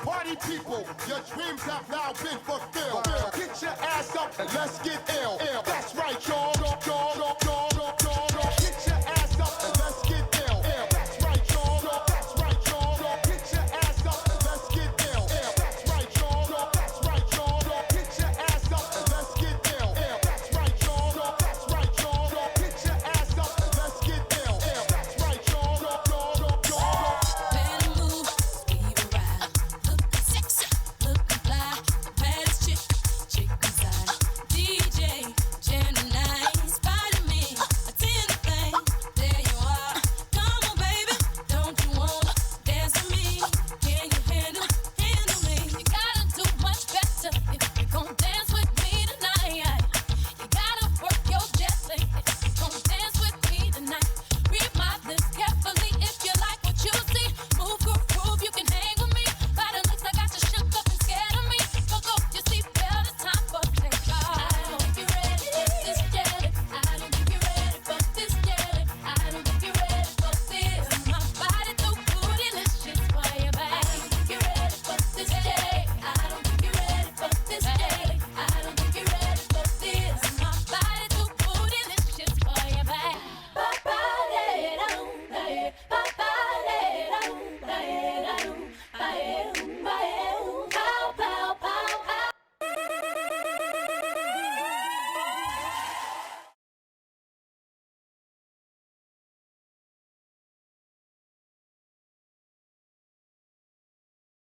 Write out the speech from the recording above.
Party people, your dreams have now been fulfilled. Get your ass up and let's get ill. That's right, y'all.